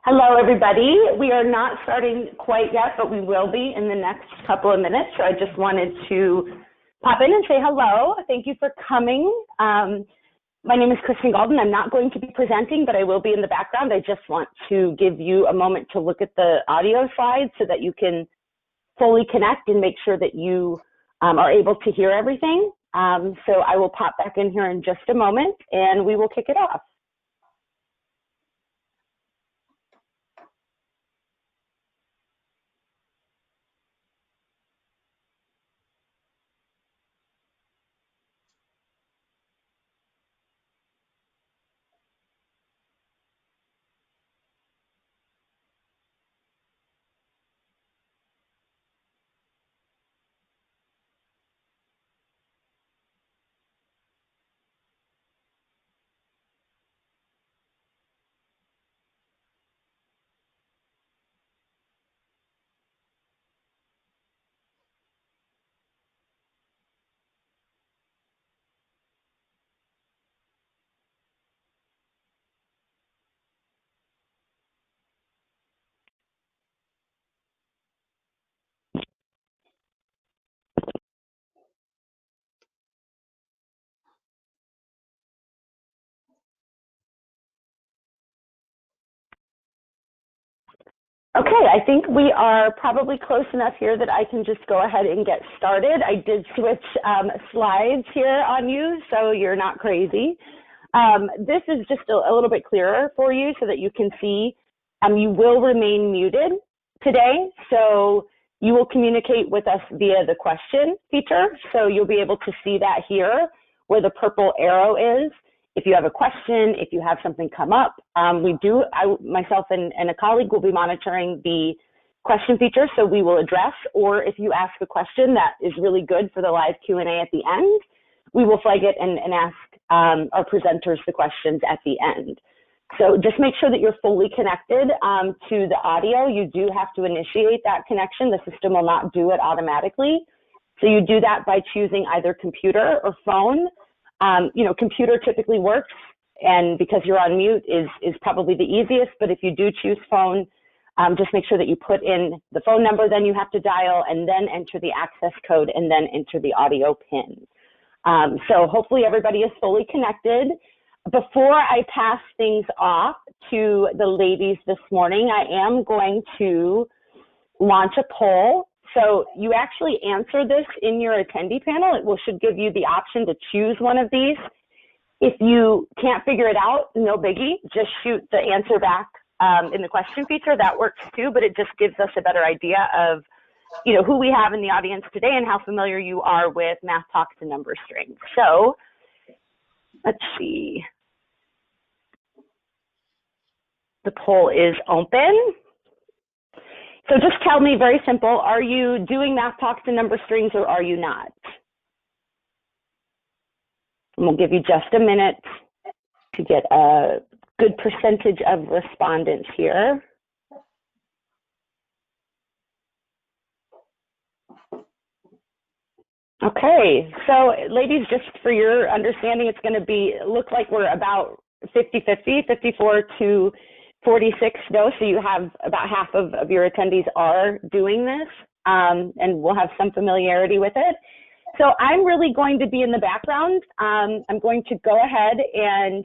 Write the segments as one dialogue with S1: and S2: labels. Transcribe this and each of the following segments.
S1: Hello, everybody. We are not starting quite yet, but we will be in the next couple of minutes. So I just wanted to pop in and say hello. Thank you for coming. My name is Kristen Golden. I'm not going to be presenting, but I will be in the background. I just want to give you a moment to look at the audio slides so that you can fully connect and make sure that you are able to hear everything. So I will pop back in here in just a moment and we will kick it off. Okay, I think we are probably close enough here that I can just go ahead and get started. I did switch slides here on you, so you're not crazy. This is just a little bit clearer for you so that you can see. You will remain muted today, so you will communicate with us via the question feature. So you'll be able to see that here where the purple arrow is. If you have a question, if you have something come up, myself and a colleague will be monitoring the question feature, so we will address, or if you ask a question that is really good for the live Q&A at the end, we will flag it and ask our presenters the questions at the end. So just make sure that you're fully connected to the audio. You do have to initiate that connection. The system will not do it automatically. So you do that by choosing either computer or phone. Computer typically works, and because you're on mute is probably the easiest, but if you do choose phone, just make sure that you put in the phone number, then you have to dial, and then enter the access code, and then enter the audio pin. So hopefully everybody is fully connected. Before I pass things off to the ladies this morning, I am going to launch a poll. So you actually answer this in your attendee panel. It should give you the option to choose one of these. If you can't figure it out, no biggie, just shoot the answer back in the question feature. That works too, but it just gives us a better idea of who we have in the audience today and how familiar you are with math talks and number strings. So let's see. The poll is open. So just tell me, very simple, are you doing math talks and number strings or are you not? And we'll give you just a minute to get a good percentage of respondents here. Okay, so ladies, just for your understanding, it's going to look like we're about 50-50, 54 to 46 though, so you have about half of your attendees are doing this, and we'll have some familiarity with it. So I'm really going to be in the background. I'm going to go ahead and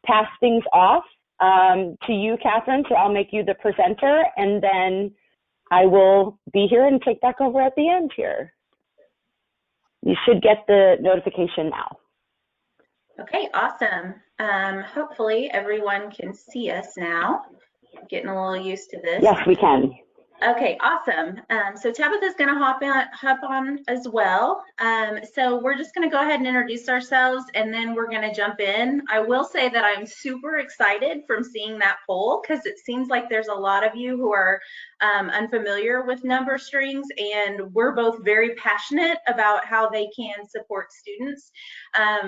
S1: pass things off to you, Catherine, so I'll make you the presenter, and then I will be here and take back over at the end here. You should get the notification now.
S2: Okay, awesome. Hopefully everyone can see us now. Getting a little used to this.
S1: Yes, we can.
S2: Okay, awesome. So Tabitha's going to hop on as well. So we're just going to go ahead and introduce ourselves, and then we're going to jump in. I will say that I'm super excited from seeing that poll because it seems like there's a lot of you who are unfamiliar with number strings, and we're both very passionate about how they can support students.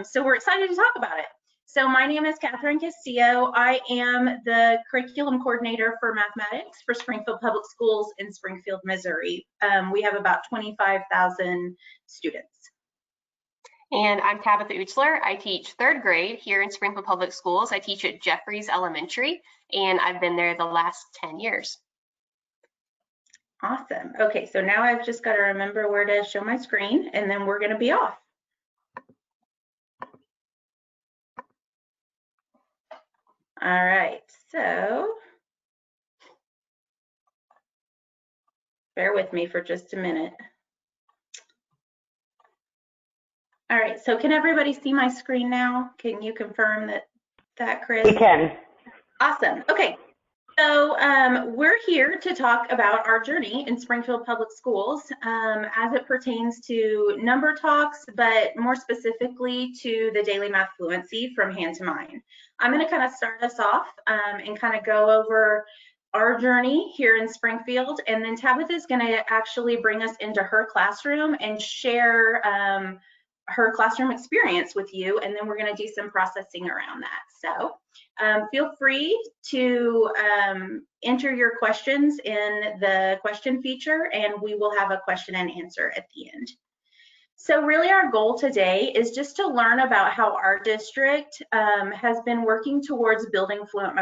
S2: So we're excited to talk about it. So my name is Catherine Castillo. I am the curriculum coordinator for mathematics for Springfield Public Schools in Springfield, Missouri. We have about 25,000 students.
S3: And I'm Tabitha Eutsler. I teach third grade here in Springfield Public Schools. I teach at Jeffries Elementary, and I've been there the last 10 years.
S2: Awesome. Okay, so now I've just got to remember where to show my screen, and then we're going to be off. All right, so bear with me for just a minute. All right, so can everybody see my screen now? Can you confirm that, Chris?
S1: We can.
S2: Awesome. Okay, so we're here to talk about our journey in Springfield Public Schools as it pertains to number talks, but more specifically to the daily math fluency from hand to mind. I'm going to kind of start us off and kind of go over our journey here in Springfield, and then Tabitha is going to actually bring us into her classroom and share her classroom experience with you, and then we're going to do some processing around that. So feel free to enter your questions in the question feature, and we will have a question and answer at the end. So really our goal today is just to learn about how our district has been working towards building fluent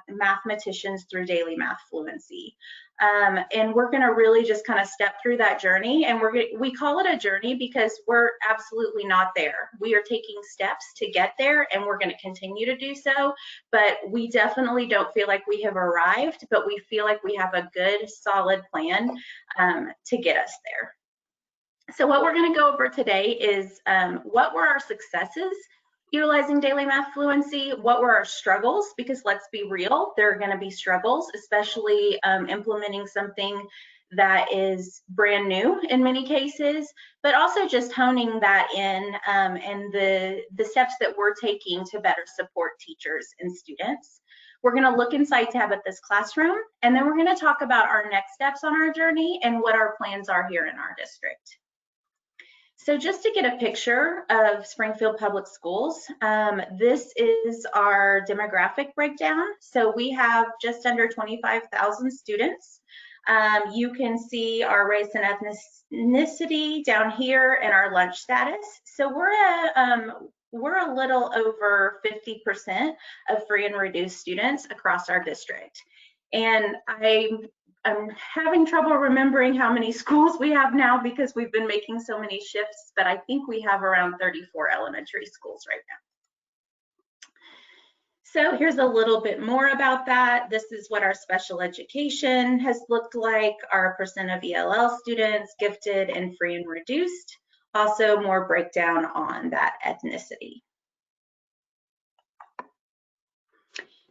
S2: mathematicians through daily math fluency. And we're gonna really just kind of step through that journey, and we call it a journey because we're absolutely not there. We are taking steps to get there, and we're gonna continue to do so, but we definitely don't feel like we have arrived, but we feel like we have a good, solid plan to get us there. So what we're going to go over today is what were our successes utilizing daily math fluency, what were our struggles, because let's be real, there are going to be struggles, especially implementing something that is brand new in many cases, but also just honing that in and the steps that we're taking to better support teachers and students. We're going to look inside Tabitha's classroom, and then we're going to talk about our next steps on our journey and what our plans are here in our district. So just to get a picture of Springfield Public Schools, this is our demographic breakdown. So we have just under 25,000 students. You can see our race and ethnicity down here and our lunch status. So we're a little over 50% of free and reduced students across our district. And I'm having trouble remembering how many schools we have now because we've been making so many shifts, but I think we have around 34 elementary schools right now. So here's a little bit more about that. This is what our special education has looked like, our percent of ELL students, gifted and free and reduced. Also more breakdown on that ethnicity.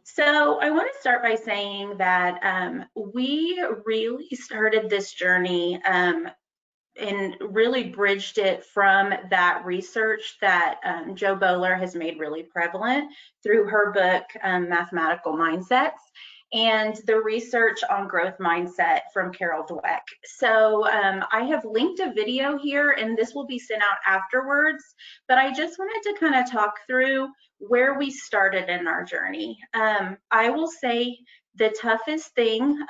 S2: So I want to start by saying that we really started this journey and really bridged it from that research that Jo Bohler has made really prevalent through her book, Mathematical Mindsets, and the research on growth mindset from Carol Dweck. So I have linked a video here, and this will be sent out afterwards, but I just wanted to kind of talk through where we started in our journey. I will say the toughest thing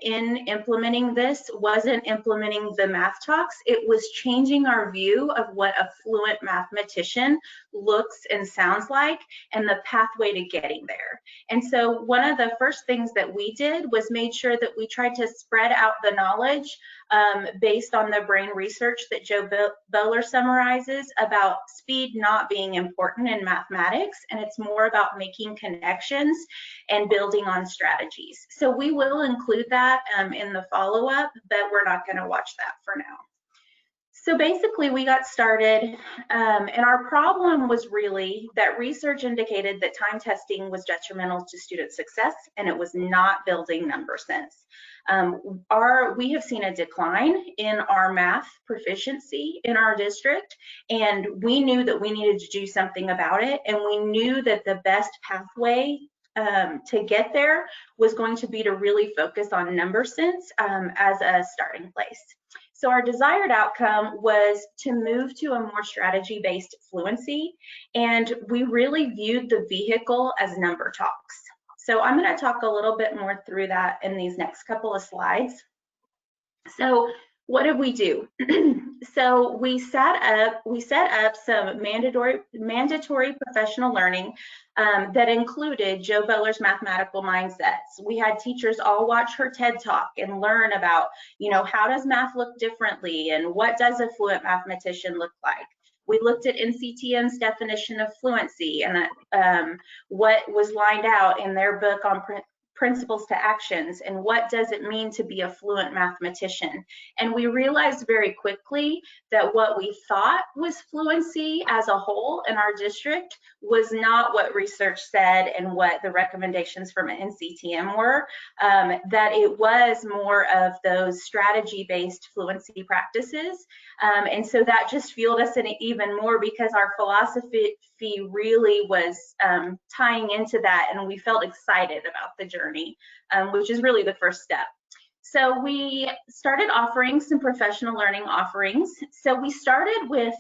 S2: in implementing this wasn't implementing the math talks, it was changing our view of what a fluent mathematician looks and sounds like and the pathway to getting there. And so one of the first things that we did was made sure that we tried to spread out the knowledge based on the brain research that Jo Bohler summarizes about speed not being important in mathematics, and it's more about making connections and building on strategies. So we will include that in the follow-up, but we're not going to watch that for now. So basically we got started and our problem was really that research indicated that time testing was detrimental to student success and it was not building number sense. We have seen a decline in our math proficiency in our district, and we knew that we needed to do something about it, and we knew that the best pathway to get there was going to be to really focus on number sense as a starting place. So our desired outcome was to move to a more strategy-based fluency, and we really viewed the vehicle as number talks. So I'm going to talk a little bit more through that in these next couple of slides. So what did we do? So we set up some mandatory professional learning that included Jo Boaler's mathematical mindsets. We had teachers all watch her TED Talk and learn about, how does math look differently and what does a fluent mathematician look like? We looked at NCTM's definition of fluency and what was lined out in their book on principles to actions and what does it mean to be a fluent mathematician. And we realized very quickly that what we thought was fluency as a whole in our district was not what research said and what the recommendations from NCTM were, that it was more of those strategy-based fluency practices. And so that just fueled us in it even more because our philosophy really was tying into that, and we felt excited about the journey, which is really the first step. So we started offering some professional learning offerings. So we started with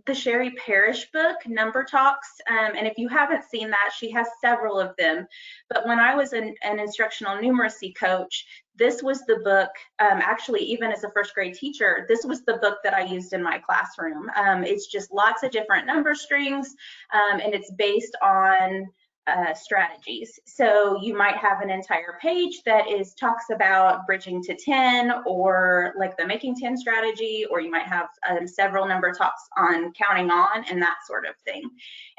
S2: the Sherry Parrish book, Number Talks, and if you haven't seen that, she has several of them. But when I was an instructional numeracy coach, this was the book, actually even as a first grade teacher, this was the book that I used in my classroom. It's just lots of different number strings, and it's based on strategies. So you might have an entire page that talks about bridging to 10 or like the making 10 strategy, or you might have several number talks on counting on and that sort of thing.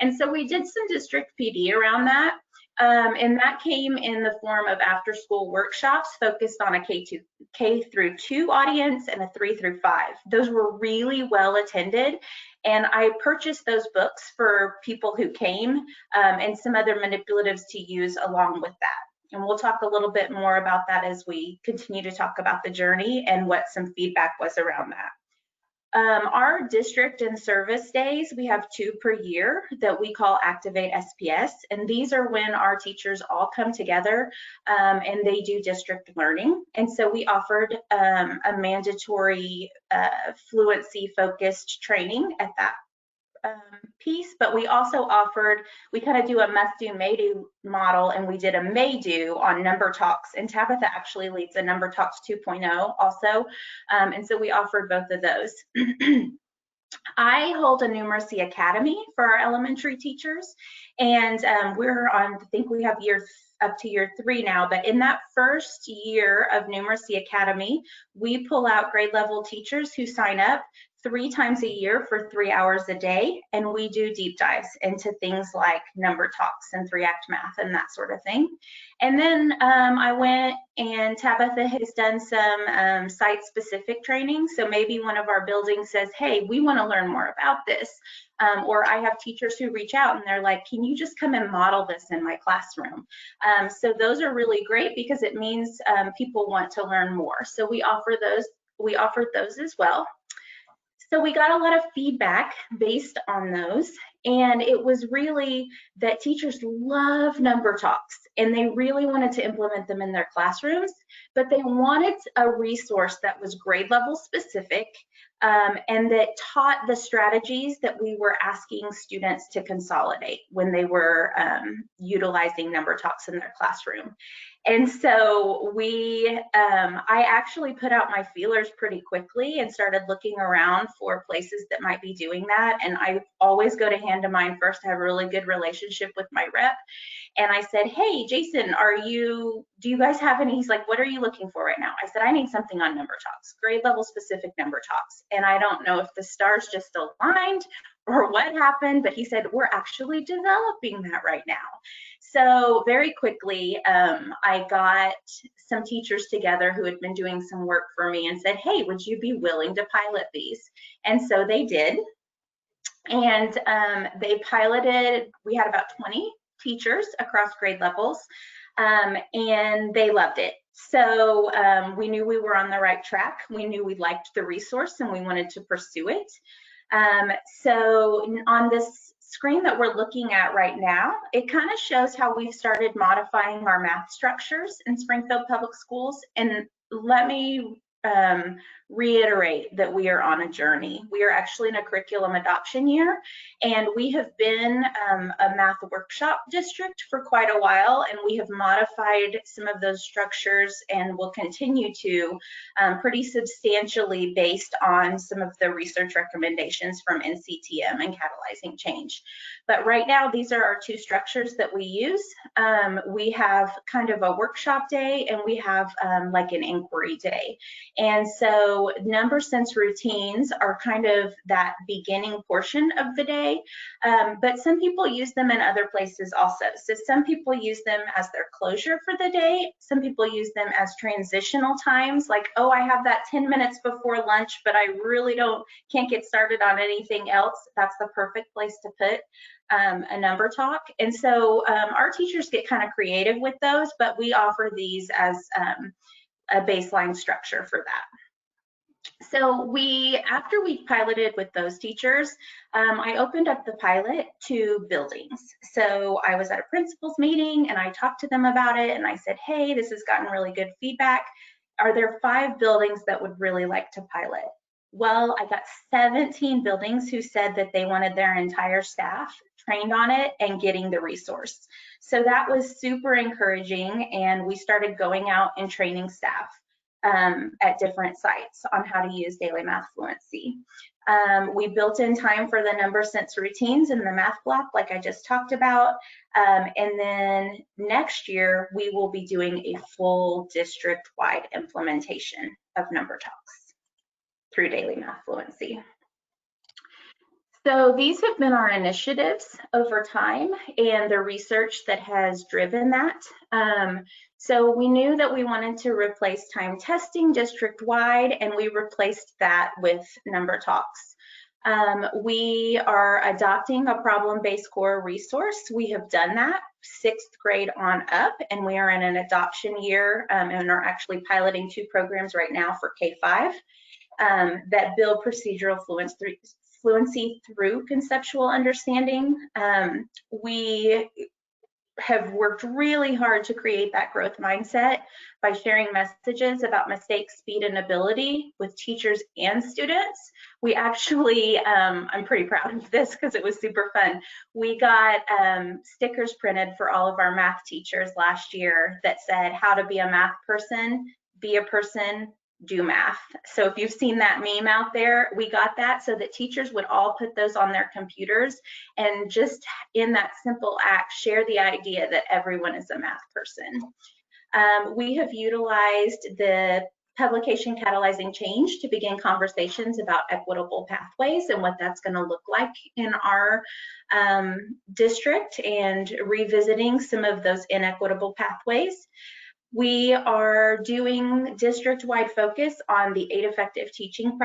S2: And so we did some district PD around that. And that came in the form of after school workshops focused on a K through 2 audience and a 3 through 5. Those were really well attended. And I purchased those books for people who came and some other manipulatives to use along with that. And we'll talk a little bit more about that as we continue to talk about the journey and what some feedback was around that. Our district and service days, we have 2 per year that we call Activate SPS. And these are when our teachers all come together and they do district learning. And so we offered a mandatory fluency focused training at that piece, but we also offered, we kind of do a must do, may do model, and we did a may do on Number Talks, and Tabitha actually leads a Number Talks 2.0 also, and so we offered both of those. I hold a numeracy academy for our elementary teachers, and we're on, I think we have up to year 3 now, but in that first year of numeracy academy, we pull out grade level teachers who sign up 3 times a year for 3 hours a day, and we do deep dives into things like number talks and 3-act math and that sort of thing. And then I went, and Tabitha has done some site-specific training. So maybe one of our buildings says, hey, we want to learn more about this. Or I have teachers who reach out and they're like, can you just come and model this in my classroom? So those are really great because it means people want to learn more. So we offered those as well. So we got a lot of feedback based on those, and it was really that teachers love number talks and they really wanted to implement them in their classrooms, but they wanted a resource that was grade level specific and that taught the strategies that we were asking students to consolidate when they were utilizing number talks in their classroom. And so I actually put out my feelers pretty quickly and started looking around for places that might be doing that. And I always go to hand2mind first. I have a really good relationship with my rep. And I said, hey, Jason, do you guys have any? He's like, what are you looking for right now? I said, I need something on number talks, grade level specific number talks. And I don't know if the stars just aligned or what happened, but he said, we're actually developing that right now. So very quickly, I got some teachers together who had been doing some work for me and said, hey, would you be willing to pilot these? And so they did. And they piloted, we had about 20 teachers across grade levels, and they loved it. So we knew we were on the right track. We knew we liked the resource and we wanted to pursue it. So on this screen that we're looking at right now, it kind of shows how we've started modifying our math structures in Springfield Public Schools. And let me reiterate that we are on a journey. We are actually in a curriculum adoption year, and we have been a math workshop district for quite a while, and we have modified some of those structures and will continue to pretty substantially based on some of the research recommendations from NCTM and catalyzing change. But right now, these are our two structures that we use. We have kind of a workshop day, and we have like an inquiry day. And so number sense routines are kind of that beginning portion of the day, but some people use them in other places also. So some people use them as their closure for the day. Some people use them as transitional times, like, oh, I have that 10 minutes before lunch, but I really can't get started on anything else. That's the perfect place to put a number talk. And so our teachers get kind of creative with those, but we offer these as a baseline structure for that. So after we piloted with those teachers, I opened up the pilot to buildings. So I was at a principal's meeting and I talked to them about it, and I said, hey, this has gotten really good feedback. Are there 5 buildings that would really like to pilot? Well, I got 17 buildings who said that they wanted their entire staff trained on it and getting the resource. So that was super encouraging, and we started going out and training staff at different sites on how to use daily math fluency. We built in time for the number sense routines in the math block, like I just talked about. And then next year, we will be doing a full district-wide implementation of number talks through daily math fluency. So these have been our initiatives over time and the research that has driven that. So we knew that we wanted to replace time testing district-wide, and we replaced that with number talks. We are adopting a problem-based core resource. We have done that 6th grade on up, and we are in an adoption year and are actually piloting 2 programs right now for K-5 that build procedural fluency through conceptual understanding. We have worked really hard to create that growth mindset by sharing messages about mistakes, speed, and ability with teachers and students. We actually, I'm pretty proud of this because it was super fun. We got stickers printed for all of our math teachers last year that said, how to be a math person, be a person, do math. So if you've seen that meme out there, we got that so that teachers would all put those on their computers and just in that simple act share the idea that everyone is a math person. We have utilized the publication catalyzing change to begin conversations about equitable pathways and what that's going to look like in our district and revisiting some of those inequitable pathways. We are doing district-wide focus on the 8 effective teaching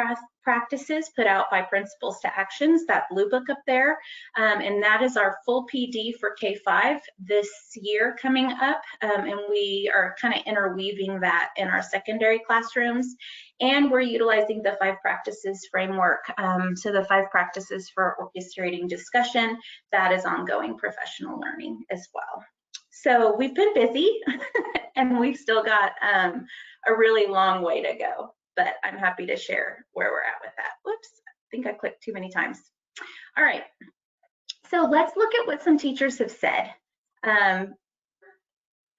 S2: practices put out by principals to actions, that blue book up there, and that is our full PD for K-5 this year coming up, and we are kind of interweaving that in our secondary classrooms, and we're utilizing the 5 practices framework. So the 5 practices for orchestrating discussion, that is ongoing professional learning as well. So we've been busy and we've still got a really long way to go, but I'm happy to share where we're at with that. Whoops, I think I clicked too many times. All right, so let's look at what some teachers have said.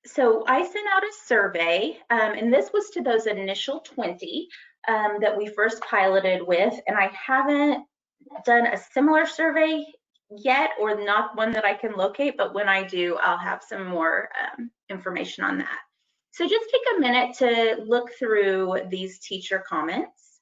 S2: So I sent out a survey, and this was to those initial 20 that we first piloted with, and I haven't done a similar survey yet, or not one that I can locate, but when I do, I'll have some more information on that. So just take a minute to look through these teacher comments.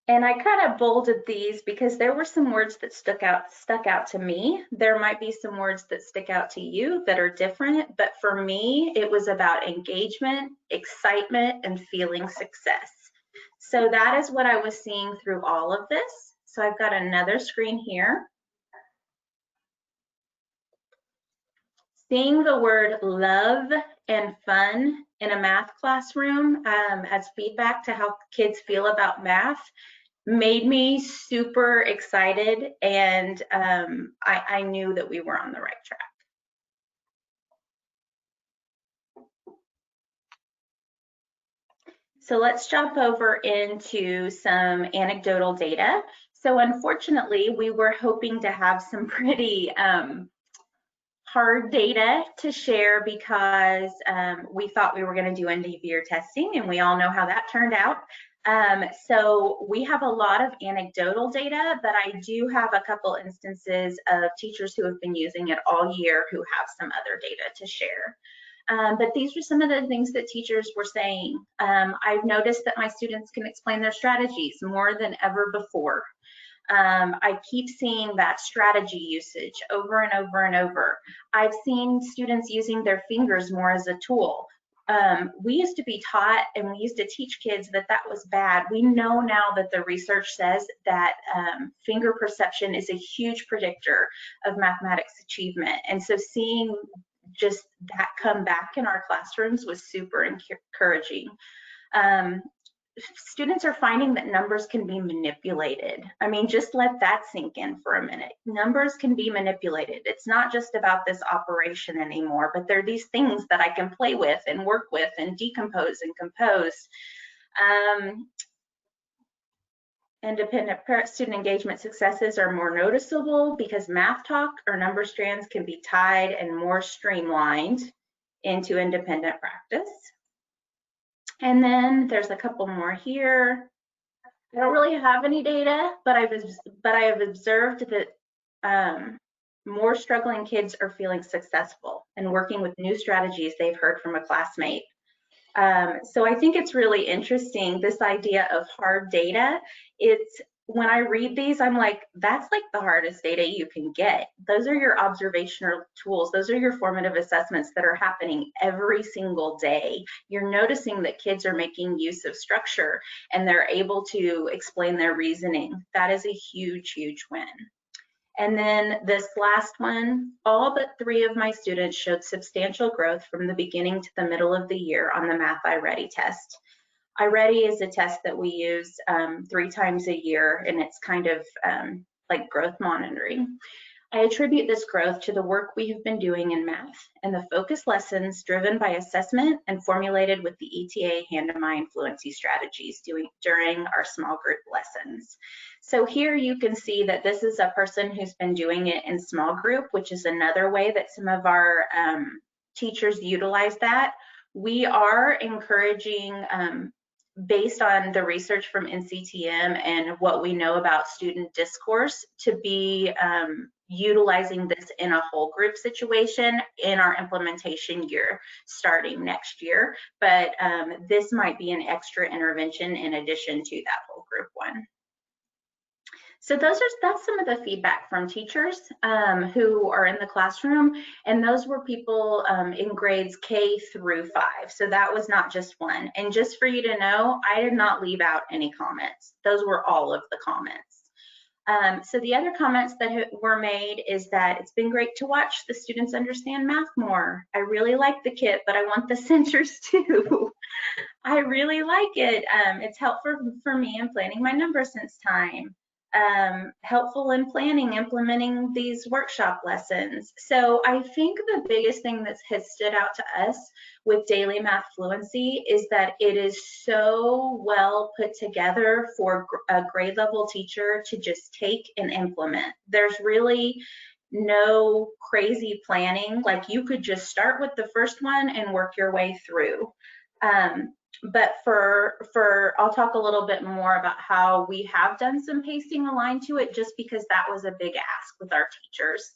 S2: And I kind of bolded these because there were some words that stuck out to me. There might be some words that stick out to you that are different, but for me, it was about engagement, excitement, and feeling success. So that is what I was seeing through all of this. So I've got another screen here. Seeing the word love and fun in a math classroom as feedback to how kids feel about math made me super excited, and I knew that we were on the right track. So let's jump over into some anecdotal data. So unfortunately, we were hoping to have some pretty hard data to share because we thought we were going to do end of year testing, and we all know how that turned out. So we have a lot of anecdotal data, but I do have a couple instances of teachers who have been using it all year who have some other data to share. But these are some of the things that teachers were saying. I've noticed that my students can explain their strategies more than ever before. I keep seeing that strategy usage over and over and over. I've seen students using their fingers more as a tool. We used to be taught, and we used to teach kids that that was bad. We know now that the research says that finger perception is a huge predictor of mathematics achievement. And so seeing just that come back in our classrooms was super encouraging. Students are finding that numbers can be manipulated. I mean, just let that sink in for a minute. Numbers can be manipulated. It's not just about this operation anymore, but there are these things that I can play with and work with and decompose and compose. Independent student engagement successes are more noticeable because math talk or number strands can be tied and more streamlined into independent practice. And then there's a couple more here. I don't really have any data, but I have observed that more struggling kids are feeling successful and working with new strategies they've heard from a classmate. So I think it's really interesting, this idea of hard data. It's, when I read these, I'm like, that's like the hardest data you can get. Those are your observational tools. Those are your formative assessments that are happening every single day. You're noticing that kids are making use of structure and they're able to explain their reasoning. That is a huge, huge win. And then this last one, all but 3 of my students showed substantial growth from the beginning to the middle of the year on the Math iReady test. iReady is a test that we use 3 times a year, and it's kind of like growth monitoring. I attribute this growth to the work we have been doing in math and the focused lessons driven by assessment and formulated with the ETA hand2mind fluency strategies during our small group lessons. So here you can see that this is a person who's been doing it in small group, which is another way that some of our teachers utilize that. We are encouraging, based on the research from NCTM and what we know about student discourse, to be utilizing this in a whole group situation in our implementation year starting next year. But this might be an extra intervention in addition to that whole group one. So that's some of the feedback from teachers who are in the classroom, and those were people in grades K through 5. So that was not just one. And just for you to know, I did not leave out any comments. Those were all of the comments. So the other comments that were made is that it's been great to watch the students understand math more. I really like the kit, but I want the centers too. I really like it. It's helpful for me in planning my number sense time. Helpful in planning, implementing these workshop lessons. So I think the biggest thing that has stood out to us with daily math fluency is that it is so well put together for a grade level teacher to just take and implement. There's really no crazy planning. Like, you could just start with the first one and work your way through. But I'll talk a little bit more about how we have done some pacing aligned to it, just because that was a big ask with our teachers,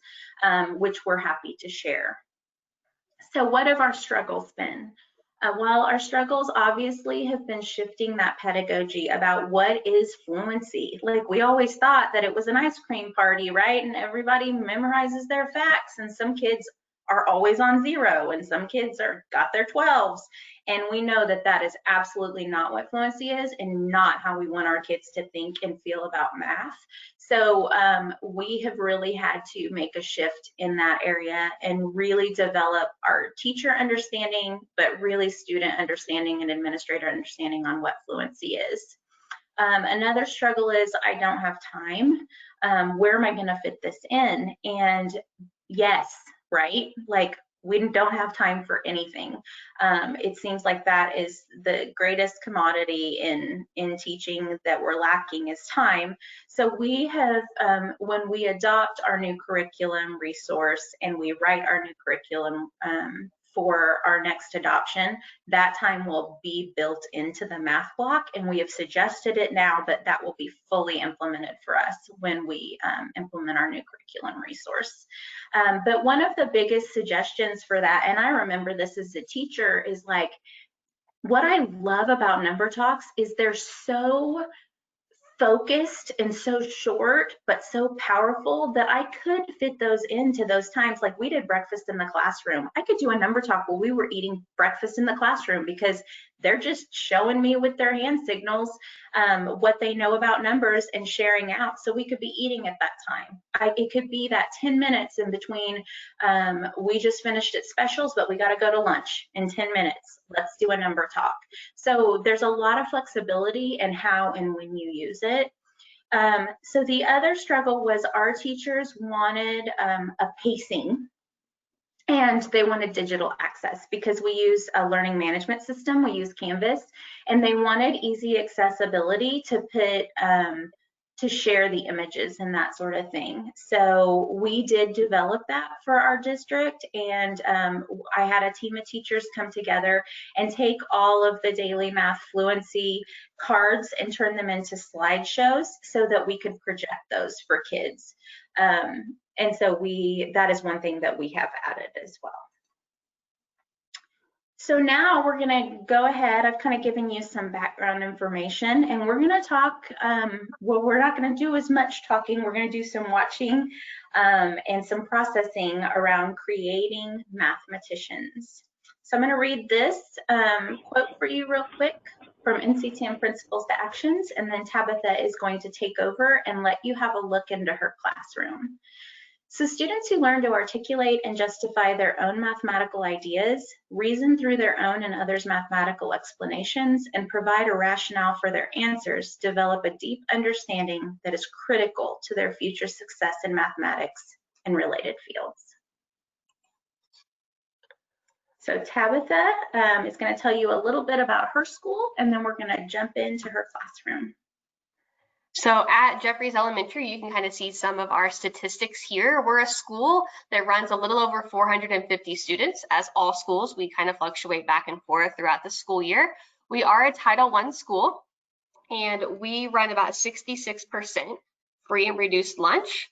S2: which we're happy to share. So what have our struggles been? Well, our struggles obviously have been shifting that pedagogy about what is fluency. Like, we always thought that it was an ice cream party, right? And everybody memorizes their facts, and some kids are always on 0, and some kids got their 12s. And we know that that is absolutely not what fluency is, and not how we want our kids to think and feel about math. So we have really had to make a shift in that area and really develop our teacher understanding, but really student understanding and administrator understanding on what fluency is. Another struggle is I don't have time. Where am I going to fit this in? And yes, right? Like, we don't have time for anything. It seems like that is the greatest commodity in teaching that we're lacking is time. So we have, when we adopt our new curriculum resource and we write our new curriculum for our next adoption, that time will be built into the math block, and we have suggested it now, but that will be fully implemented for us when we implement our new curriculum resource. But one of the biggest suggestions for that, and I remember this as a teacher, is like, what I love about number talks is they're so focused and so short, but so powerful that I could fit those into those times. Like, we did breakfast in the classroom. I could do a number talk while we were eating breakfast in the classroom, because they're just showing me with their hand signals what they know about numbers and sharing out. So we could be eating at that time. It could be that 10 minutes in between. We just finished at specials, but we got to go to lunch in 10 minutes. Let's do a number talk. So there's a lot of flexibility in how and when you use it. So the other struggle was our teachers wanted a pacing, and they wanted digital access because we use a learning management system. We use Canvas, and they wanted easy accessibility to put to share the images and that sort of thing. So we did develop that for our district, and I had a team of teachers come together and take all of the daily math fluency cards and turn them into slideshows so that we could project those for kids. And so that is one thing that we have added as well. So now we're going to go ahead. I've kind of given you some background information, and we're going to talk. Well, we're not going to do as much talking. We're going to do some watching and some processing around creating mathematicians. So I'm going to read this quote for you real quick from NC10 Principles to Actions, and then Tabitha is going to take over and let you have a look into her classroom. So students who learn to articulate and justify their own mathematical ideas, reason through their own and others' mathematical explanations, and provide a rationale for their answers, develop a deep understanding that is critical to their future success in mathematics and related fields. So Tabitha is going to tell you a little bit about her school, and then we're going to jump into her classroom.
S3: So at Jeffries Elementary, you can kind of see some of our statistics here. We're a school that runs a little over 450 students. As all schools, we kind of fluctuate back and forth throughout the school year. We are a Title I school, and we run about 66% free and reduced lunch.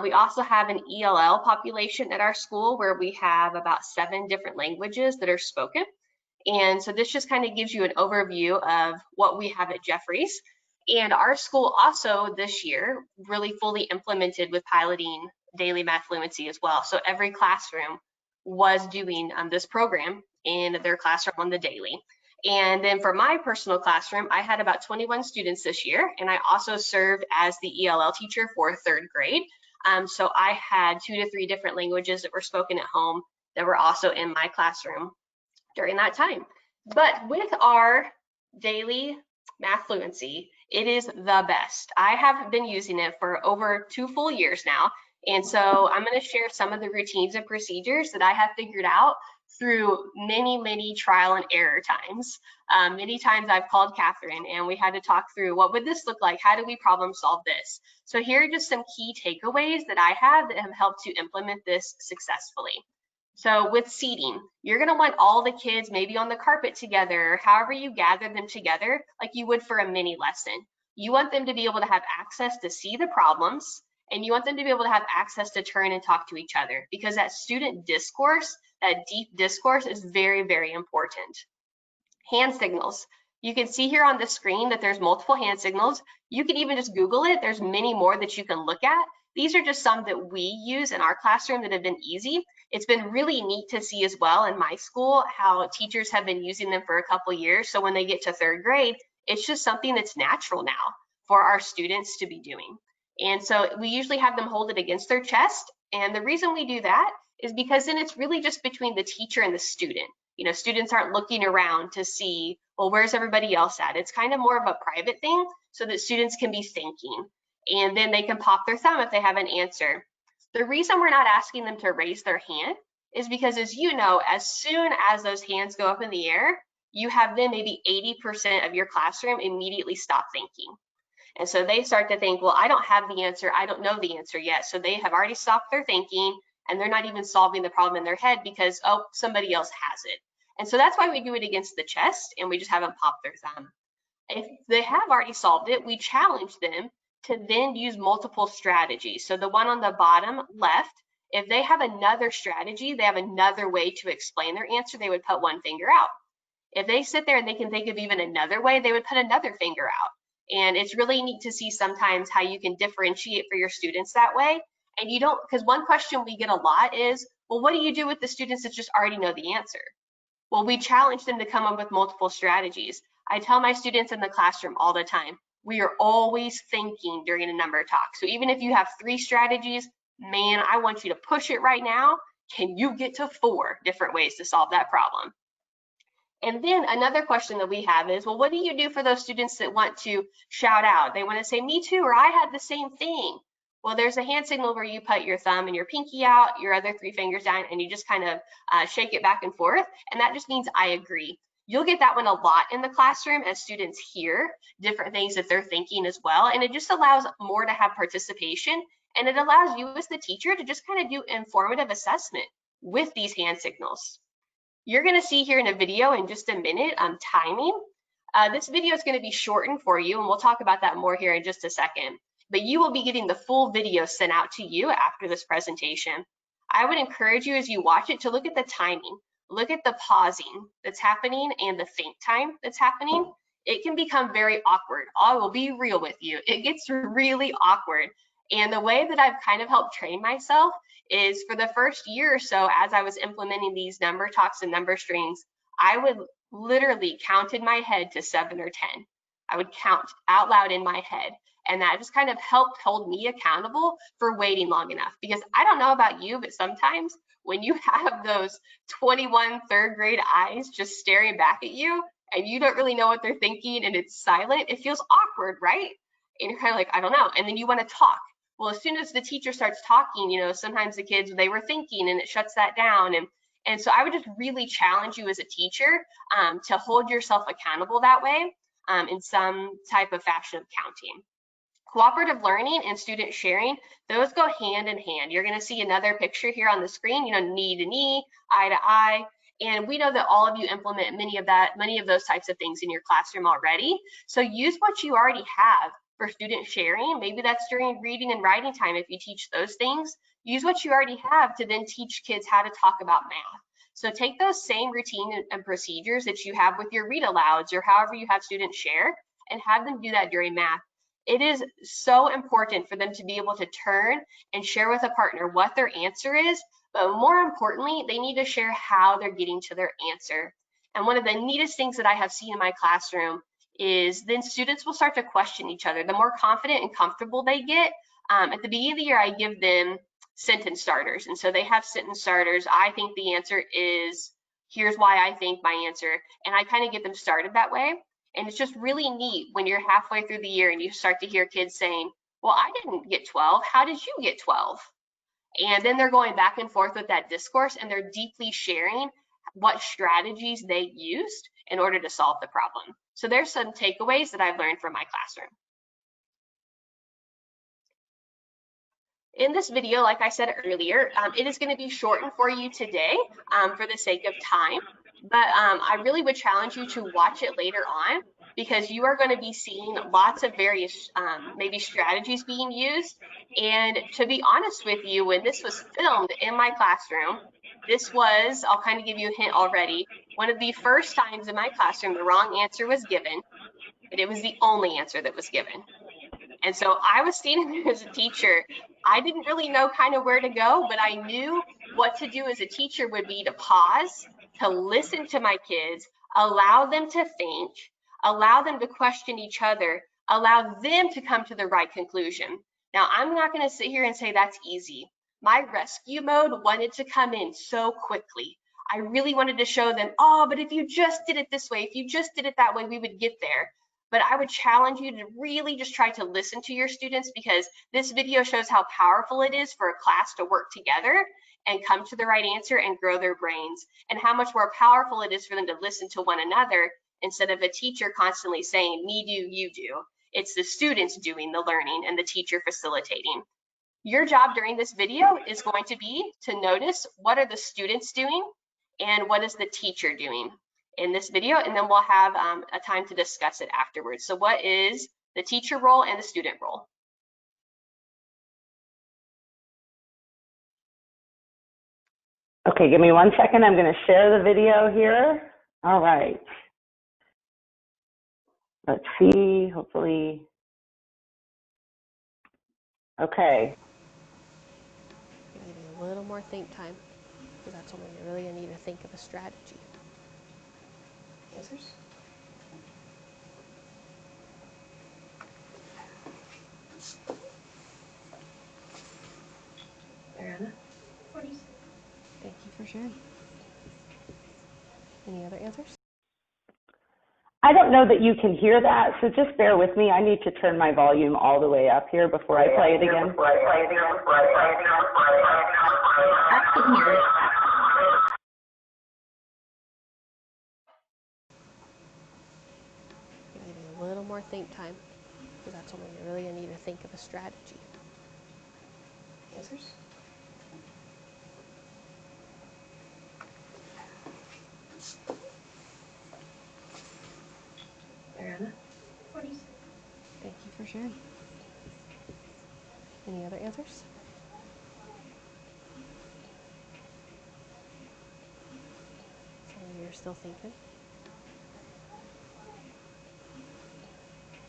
S3: We also have an ELL population at our school where we have about 7 different languages that are spoken. And so this just kind of gives you an overview of what we have at Jeffries. And our school also this year really fully implemented with piloting daily math fluency as well. So every classroom was doing this program in their classroom on the daily. And then for my personal classroom, I had about 21 students this year, and I also served as the ELL teacher for 3rd grade. So I had 2 to 3 different languages that were spoken at home that were also in my classroom during that time. But with our daily math fluency, it is the best. I have been using it for over 2 full years now. And so I'm going to share some of the routines and procedures that I have figured out through many trial and error times. Many times I've called Catherine and we had to talk through, what would this look like? How do we problem solve this? So here are just some key takeaways that I have that have helped to implement this successfully. So with seating, you're going to want all the kids maybe on the carpet together, however you gather them together, like you would for a mini lesson. You want them to be able to have access to see the problems, and you want them to be able to have access to turn and talk to each other, because that student discourse, that deep discourse is very important. Hand signals. You can see here on the screen that there's multiple hand signals. You can even just Google it. There's many more that you can look at. These are just some that we use in our classroom that have been easy. It's been really neat to see as well in my school how teachers have been using them for a couple years. So when they get to 3rd grade, it's just something that's natural now for our students to be doing. And so we usually have them hold it against their chest. And the reason we do that is because then it's really just between the teacher and the student. You know, students aren't looking around to see, well, where's everybody else at? It's kind of more of a private thing so that students can be thinking, and then they can pop their thumb if they have an answer. The reason we're not asking them to raise their hand is because, as you know, as soon as those hands go up in the air, you have then maybe 80% of your classroom immediately stop thinking. And so they start to think, well, I don't have the answer. I don't know the answer yet. So they have already stopped their thinking, and they're not even solving the problem in their head because, oh, somebody else has it. And so that's why we do it against the chest, and we just have them pop their thumb. If they have already solved it, we challenge them to then use multiple strategies. So the one on the bottom left, if they have another strategy, they have another way to explain their answer, they would put one finger out. If they sit there and they can think of even another way, they would put another finger out. And it's really neat to see sometimes how you can differentiate for your students that way. And you don't, because one question we get a lot is, well, what do you do with the students that just already know the answer? Well, we challenge them to come up with multiple strategies. I tell my students in the classroom all the time, we are always thinking during a number talk. So even if you have 3 strategies, man, I want you to push it right now. Can you get to 4 different ways to solve that problem? And then another question that we have is, well, what do you do for those students that want to shout out? They want to say, me too, or I had the same thing. Well, there's a hand signal where you put your thumb and your pinky out, your other 3 fingers down, and you just kind of shake it back and forth. And that just means I agree. You'll get that one a lot in the classroom as students hear different things that they're thinking as well. And it just allows more to have participation. And it allows you as the teacher to just kind of do informative assessment with these hand signals. You're going to see here in a video in just a minute timing. This video is going to be shortened for you, and we'll talk about that more here in just a second. But you will be getting the full video sent out to you after this presentation. I would encourage you as you watch it to look at the timing. Look at the pausing that's happening and the think time that's happening. It can become very awkward. I will be real with you. It gets really awkward. And the way that I've kind of helped train myself is for the first year or so, as I was implementing these number talks and number strings, I would literally count in my head to 7 or 10. I would count out loud in my head. And that just kind of helped hold me accountable for waiting long enough. Because I don't know about you, but sometimes when you have those 21 third grade eyes just staring back at you and you don't really know what they're thinking and it's silent, it feels awkward, right? And you're kind of like, I don't know. And then you want to talk. Well, as soon as the teacher starts talking, you know, sometimes the kids, they were thinking and it shuts that down. And so I would just really challenge you as a teacher to hold yourself accountable that way in some type of fashion of counting. Cooperative learning and student sharing, those go hand in hand. You're going to see another picture here on the screen, you know, knee to knee, eye to eye. And we know that all of you implement many of those types of things in your classroom already. So use what you already have for student sharing. Maybe that's during reading and writing time if you teach those things. Use what you already have to then teach kids how to talk about math. So take those same routine and procedures that you have with your read alouds or however you have students share and have them do that during math. It is so important for them to be able to turn and share with a partner what their answer is, but more importantly, they need to share how they're getting to their answer. And one of the neatest things that I have seen in my classroom is then students will start to question each other. The more confident and comfortable they get, at the beginning of the year, I give them sentence starters. And so they have sentence starters. I think the answer is, here's why I think my answer. And I kind of get them started that way. And it's just really neat when you're halfway through the year and you start to hear kids saying, well, I didn't get 12. How did you get 12? And then they're going back and forth with that discourse and they're deeply sharing what strategies they used in order to solve the problem. So there's some takeaways that I've learned from my classroom. In this video, like I said earlier, it is going to be shortened for you today for the sake of time. But I really would challenge you to watch it later on because you are going to be seeing lots of various maybe strategies being used. And to be honest with you, when this was filmed in my classroom, this was, I'll kind of give you a hint already, one of the first times in my classroom the wrong answer was given, but it was the only answer that was given. And so I was standing there as a teacher. I didn't really know kind of where to go, but I knew what to do as a teacher would be to pause, to listen to my kids, allow them to think, allow them to question each other, allow them to come to the right conclusion. Now, I'm not going to sit here and say that's easy. My rescue mode wanted to come in so quickly. I really wanted to show them, oh, but if you just did it this way, if you just did it that way, we would get there. But I would challenge you to really just try to listen to your students, because this video shows how powerful it is for a class to work together and come to the right answer and grow their brains, and how much more powerful it is for them to listen to one another instead of a teacher constantly saying, me do, you do. It's the students doing the learning and the teacher facilitating. Your job during this video is going to be to notice what are the students doing and what is the teacher doing in this video, and then we'll have a time to discuss it afterwards. So what is the teacher role and the student role?
S1: Okay, give me 1 second. I'm going to share the video here. All right. Let's see, hopefully. Okay.
S4: You need a little more think time, because that's when you're really going to need to think of a strategy. Answers? Mariana? 47. Thank you for sharing. Any other answers?
S1: I don't know that you can hear that, so just bear with me. I need to turn my volume all the way up here before I play it again.
S2: I can hear it.
S4: You need a little more think time, because that's when you're really going to need to think of a strategy. Answers? Mariana? 47. Thank you for sharing. Any other answers? Some of you are still thinking.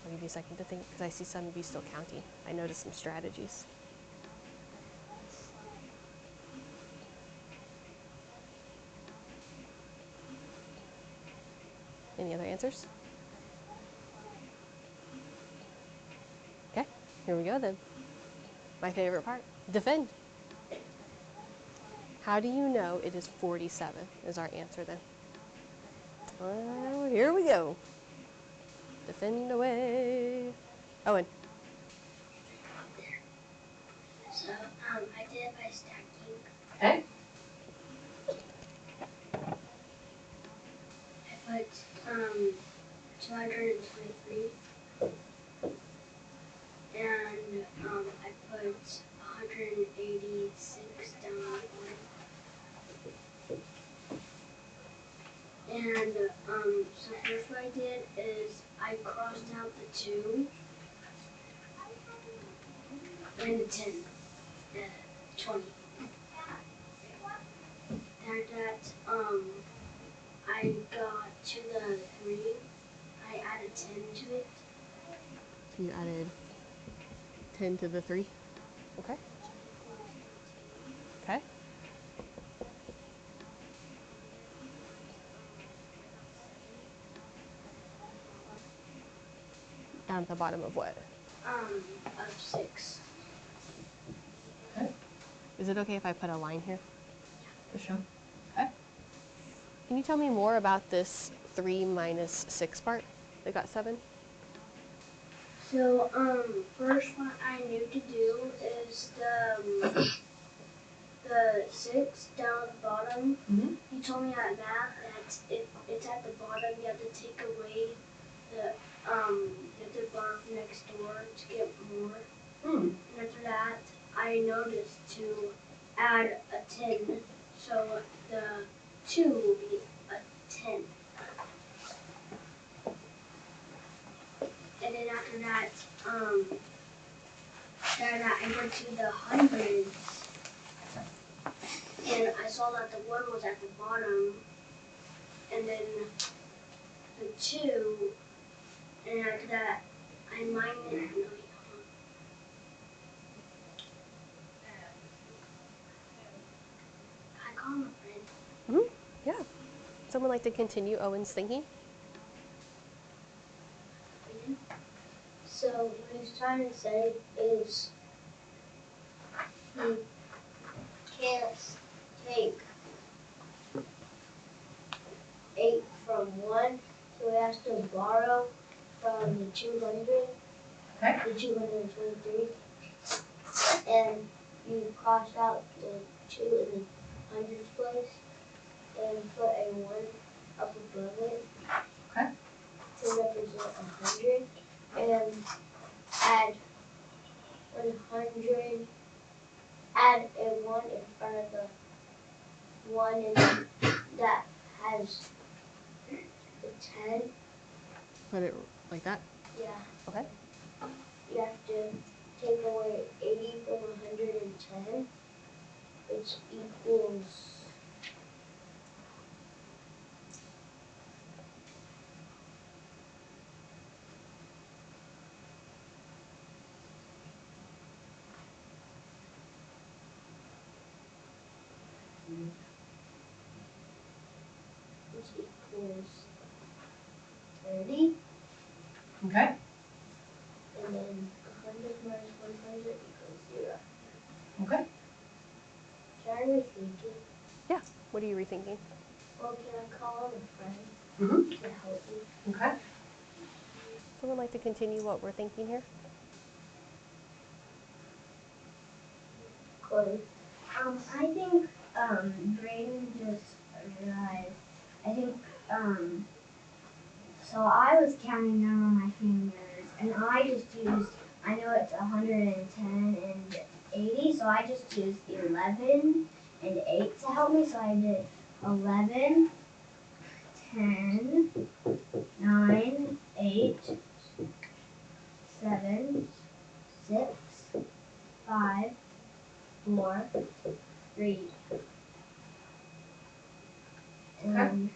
S4: I'll give you a second to think, because I see some of you still counting. I noticed some strategies. Any other answers? Okay, here we go then. My favorite part, defend. How do you know it is 47 is our answer then? Well, here we go. Defend away. Owen.
S5: So, I did it by stacking.
S4: Okay.
S5: I put, 223. And, I put 186 down on one. And, so first what I did is I crossed out the 2 and the 10, 20. After that, I got to the 3. I added 10 to it.
S4: So you added 10 to the 3. Okay. Okay. Down at the bottom of what?
S5: Of 6.
S4: Okay. Is it okay if I put a line here? For sure. Okay. Can you tell me more about this 3 minus 6 part that got 7?
S5: So, first what I knew to do is the 6 down at the bottom.
S4: Mm-hmm.
S5: He told me at math that if it's at the bottom, you have to take away the bar next door to get more. And after that, I noticed to add a 10, so the 2 will be a 10. And then after that, I went to the hundreds, and I saw that the 1 was at the bottom, and then the 2, and after that, I mined it. I call him a friend.
S4: Mm-hmm. Yeah. Someone like to continue Owen's thinking?
S5: So what he's trying to say is you can't take So we have to borrow from the 200,
S6: Okay.
S5: the 223, and you cross out the 2 in the hundreds place and put a 1 up above it.
S6: Okay.
S5: To represent 100, and add 100. Add a 1 in front of the 1 in that has the 10.
S4: Put it like that?
S5: Yeah.
S4: Okay.
S5: You have to take away 80 from 110, which equals which equals 30.
S6: Okay.
S5: And then 100 minus 100 equals 0.
S6: Okay.
S5: Can I rethink it?
S4: Yeah. What are you rethinking?
S5: Or can I call on a friend
S6: Mm-hmm.
S5: to help me?
S6: Okay.
S4: Someone like to continue what we're thinking here?
S5: Chloe. I think Brayden just realized. I think so I was counting down on my fingers, and I just used. I know it's 110 and 80, so I just used 11 and 8 to help me. So I did 11, 10, 9, 8, 7, 6, 5, 4, 3. And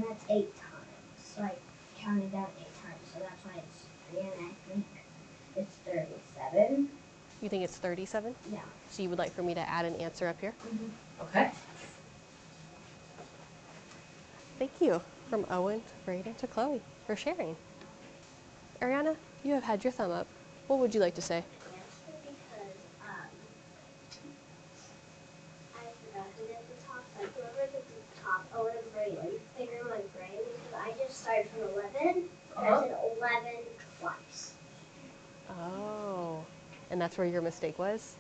S5: that's 8 times. So I counted down 8 times. So that's why it's 3, and I think it's 37.
S4: You think it's 37?
S5: Yeah.
S4: So you would like for me to add an answer up here?
S5: Mm-hmm.
S6: Okay.
S4: Thank you. From Owen, Brayden to Chloe for sharing. Ariana, you have had your thumb up. What would you like to say?
S5: Because I forgot who at the top. Like whoever at the top, Owen and Brayden, they were my brain because I just started from 11. And I said 11 twice.
S4: Oh, and that's where your mistake was?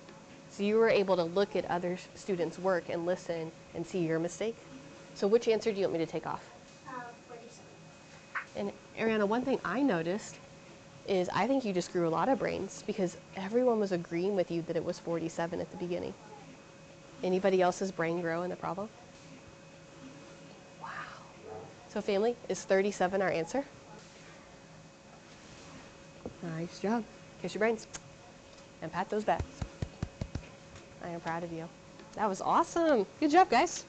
S4: So you were able to look at other students' work and listen and see your mistake? So which answer do you want me to take off?
S5: 47.
S4: And Ariana, one thing I noticed is I think you just grew a lot of brains because everyone was agreeing with you that it was 47 at the beginning. Anybody else's brain grow in the problem? Wow. So family, is 37 our answer? Nice job. Kiss your brains and pat those backs. I am proud of you. That was awesome. Good job, guys.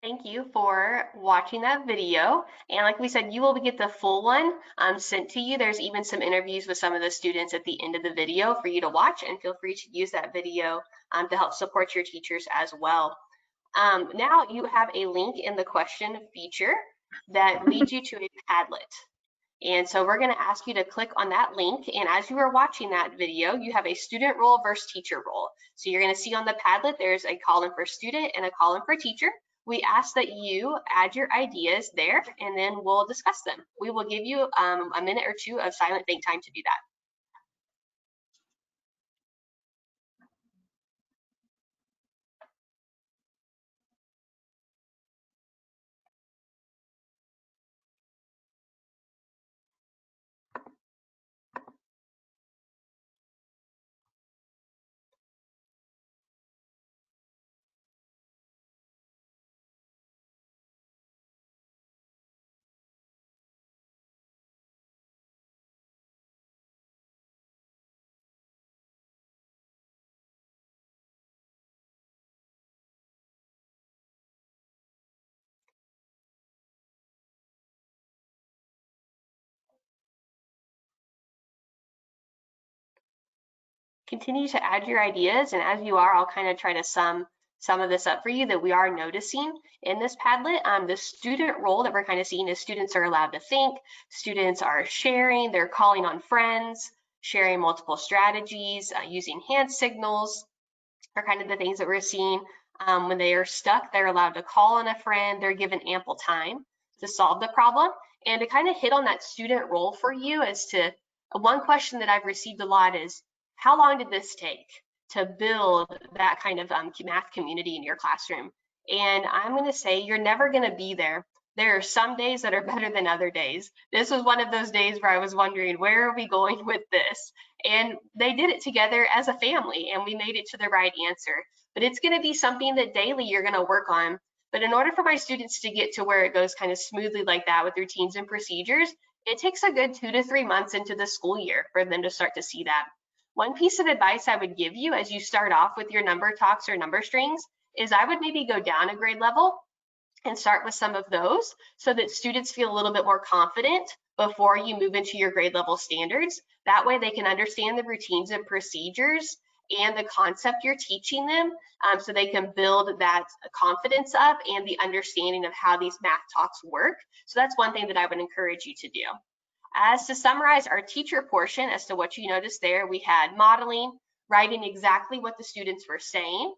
S3: Thank you for watching that video. And like we said, you will get the full one sent to you. There's even some interviews with some of the students at the end of the video for you to watch, and feel free to use that video to help support your teachers as well. Now you have a link in the question feature that leads you to a Padlet. And so we're going to ask you to click on that link. And as you are watching that video, you have a student role versus teacher role. So you're going to see on the Padlet, there's a column for student and a column for teacher. We ask that you add your ideas there, and then we'll discuss them. We will give you a minute or two of silent think time to do that. Continue to add your ideas, and as you are, I'll kind of try to sum some of this up for you that we are noticing in this Padlet. The student role that we're kind of seeing is students are allowed to think, students are sharing, they're calling on friends, sharing multiple strategies, using hand signals are kind of the things that we're seeing. When they are stuck, they're allowed to call on a friend. They're given ample time to solve the problem. And to kind of hit on that student role for you as to one question that I've received a lot is, how long did this take to build that kind of math community in your classroom? And I'm going to say you're never going to be there. There are some days that are better than other days. This was one of those days where I was wondering, where are we going with this? And they did it together as a family, and we made it to the right answer. But it's going to be something that daily you're going to work on. But in order for my students to get to where it goes kind of smoothly like that with routines and procedures, it takes a good 2 to 3 months into the school year for them to start to see that. One piece of advice I would give you as you start off with your number talks or number strings is I would maybe go down a grade level and start with some of those so that students feel a little bit more confident before you move into your grade level standards. That way they can understand the routines and procedures and the concept you're teaching them, so they can build that confidence up and the understanding of how these math talks work. So that's one thing that I would encourage you to do. As to summarize our teacher portion, as to what you noticed there, we had modeling, writing exactly what the students were saying,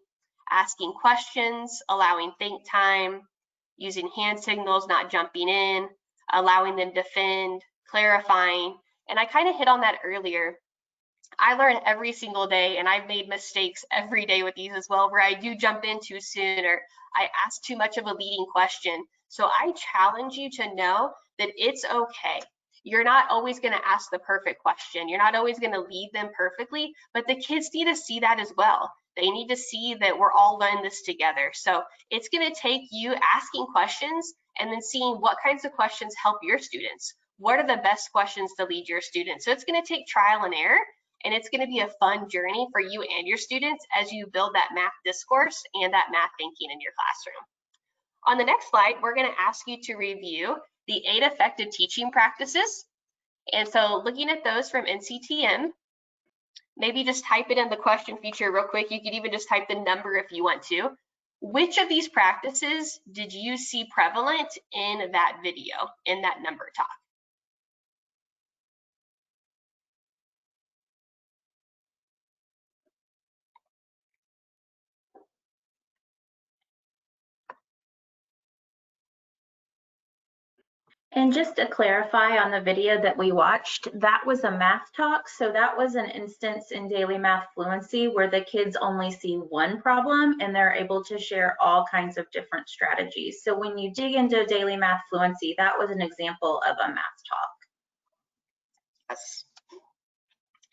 S3: asking questions, allowing think time, using hand signals, not jumping in, allowing them to defend, clarifying. And I kind of hit on that earlier. I learn every single day, and I've made mistakes every day with these as well, where I do jump in too soon or I ask too much of a leading question. So I challenge you to know that it's okay. You're not always going to ask the perfect question. You're not always going to lead them perfectly, but the kids need to see that as well. They need to see that we're all learning this together. So it's going to take you asking questions and then seeing what kinds of questions help your students. What are the best questions to lead your students? So it's going to take trial and error, and it's going to be a fun journey for you and your students as you build that math discourse and that math thinking in your classroom. On the next slide, we're going to ask you to review the 8 effective teaching practices. And so looking at those from NCTM, maybe just type it in the question feature real quick. You could even just type the number if you want to. Which of these practices did you see prevalent in that video, in that number talk?
S2: And just to clarify on the video that we watched, that was a math talk. So that was an instance in Daily Math Fluency where the kids only see one problem and they're able to share all kinds of different strategies. So when you dig into Daily Math Fluency, that was an example of a math talk.
S3: Yes.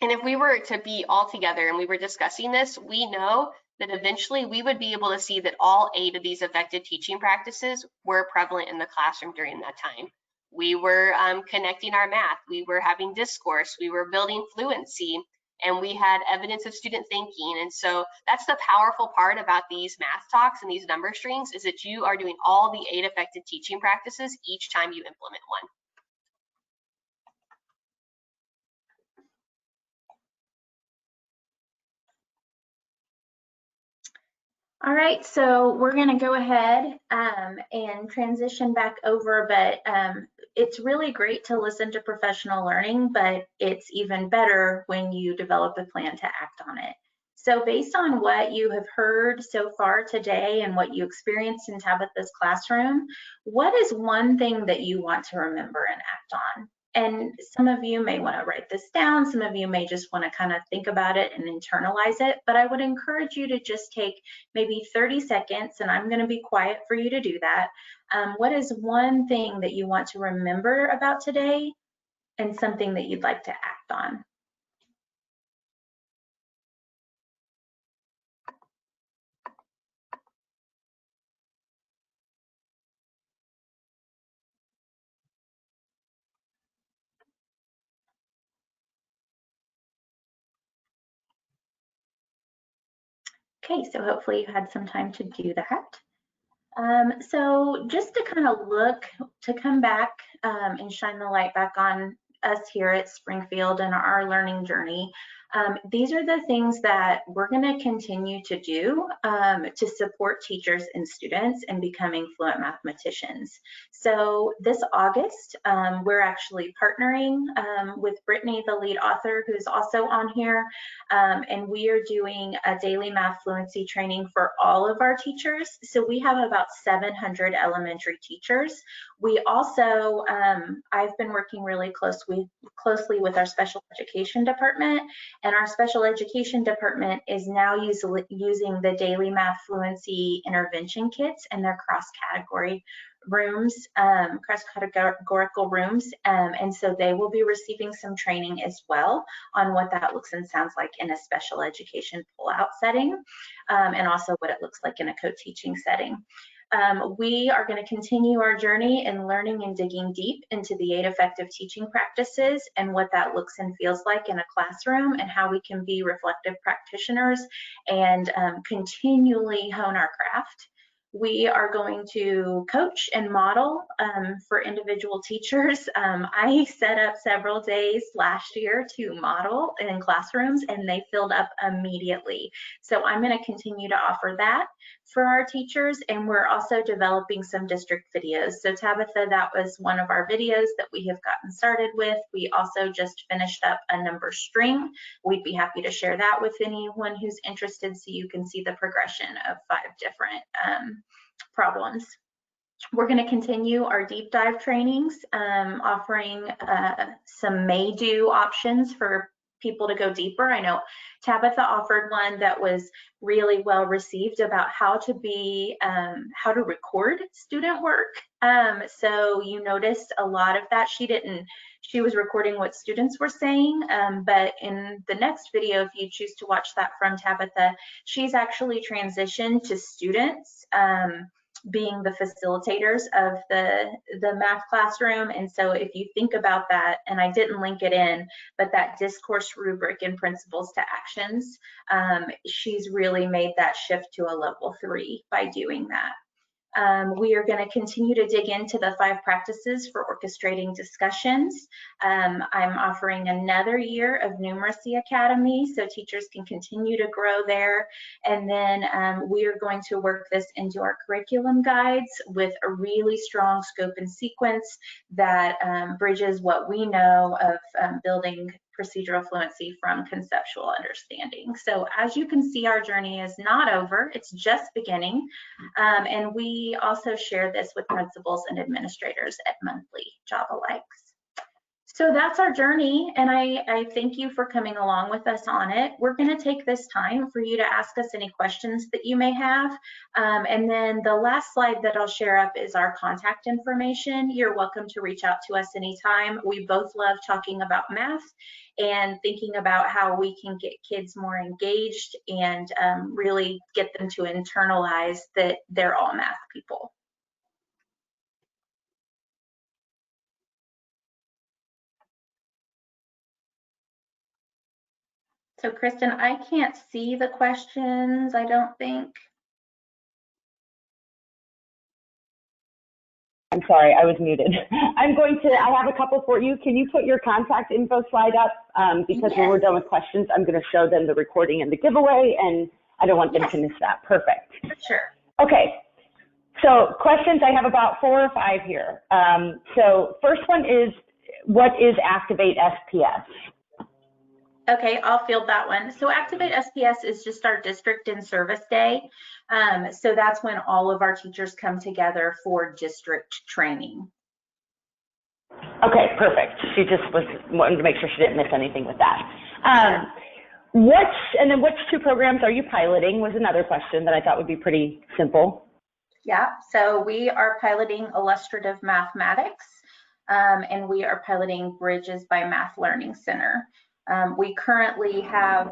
S3: And if we were to be all together and we were discussing this, we know that eventually we would be able to see that all 8 of these effective teaching practices were prevalent in the classroom during that time. We were connecting our math, we were having discourse, we were building fluency, and we had evidence of student thinking. And so that's the powerful part about these math talks and these number strings, is that you are doing all the 8 effective teaching practices each time you implement one.
S2: All right, so we're going to go ahead and transition back over, but it's really great to listen to professional learning, but it's even better when you develop a plan to act on it. So based on what you have heard so far today and what you experienced in Tabitha's classroom, what is one thing that you want to remember and act on? And some of you may want to write this down. Some of you may just want to kind of think about it and internalize it. But I would encourage you to just take maybe 30 seconds, and I'm going to be quiet for you to do that. What is one thing that you want to remember about today and something that you'd like to act on? Okay, so hopefully you had some time to do that. So just to kind of look, to come back and shine the light back on us here at Springfield and our learning journey, these are the things that we're going to continue to do to support teachers and students in becoming fluent mathematicians. So this August, we're actually partnering with Brittany, the lead author, who's also on here, and we are doing a daily math fluency training for all of our teachers. So we have about 700 elementary teachers. We also, I've been working really closely with our special education department, and our special education department is now using the daily math fluency intervention kits in their cross-category rooms, cross-categorical rooms, and so they will be receiving some training as well on what that looks and sounds like in a special education pull-out setting, and also what it looks like in a co-teaching setting. We are going to continue our journey in learning and digging deep into the 8 effective teaching practices and what that looks and feels like in a classroom, and how we can be reflective practitioners and continually hone our craft. We are going to coach and model for individual teachers. I set up several days last year to model in classrooms, and they filled up immediately. So I'm going to continue to offer that for our teachers, and we're also developing some district videos. So Tabitha, that was one of our videos that we have gotten started with. We also just finished up a number string. We'd be happy to share that with anyone who's interested, so you can see the progression of 5 different problems. We're going to continue our deep dive trainings, offering some may-do options for people to go deeper. I know Tabitha offered one that was really well received about how to record student work. So you noticed a lot of that. She was recording what students were saying, but in the next video, if you choose to watch that from Tabitha, she's actually transitioned to students being the facilitators of the math classroom. And so if you think about that, and I didn't link it in, but that discourse rubric and principles to actions, she's really made that shift to a level 3 by doing that. We are going to continue to dig into the 5 practices for orchestrating discussions. I'm offering another year of Numeracy Academy so teachers can continue to grow there. And then we are going to work this into our curriculum guides with a really strong scope and sequence that bridges what we know of building procedural fluency from conceptual understanding. So as you can see, our journey is not over, it's just beginning. And we also share this with principals and administrators at monthly Java Likes. So that's our journey, and I thank you for coming along with us on it. We're going to take this time for you to ask us any questions that you may have. And then the last slide that I'll share up is our contact information. You're welcome to reach out to us anytime. We both love talking about math and thinking about how we can get kids more engaged and really get them to internalize that they're all math people. So Kristen, I can't see the questions, I don't think.
S1: I'm sorry, I was muted. I have a couple for you. Can you put your contact info slide up? Because when we're done with questions, I'm going to show them the recording and the giveaway, and I don't want them to miss that. Perfect.
S2: Sure.
S1: Okay. So questions, I have about 4 or 5 here. So first one is, what is Activate SPS?
S2: Okay, I'll field that one. So Activate SPS is just our district in service day. So that's when all of our teachers come together for district training.
S1: Okay, perfect. She just wanted to make sure she didn't miss anything with that. Which 2 programs are you piloting was another question that I thought would be pretty simple.
S2: Yeah, so we are piloting illustrative mathematics, and we are piloting Bridges by Math Learning Center. We currently have,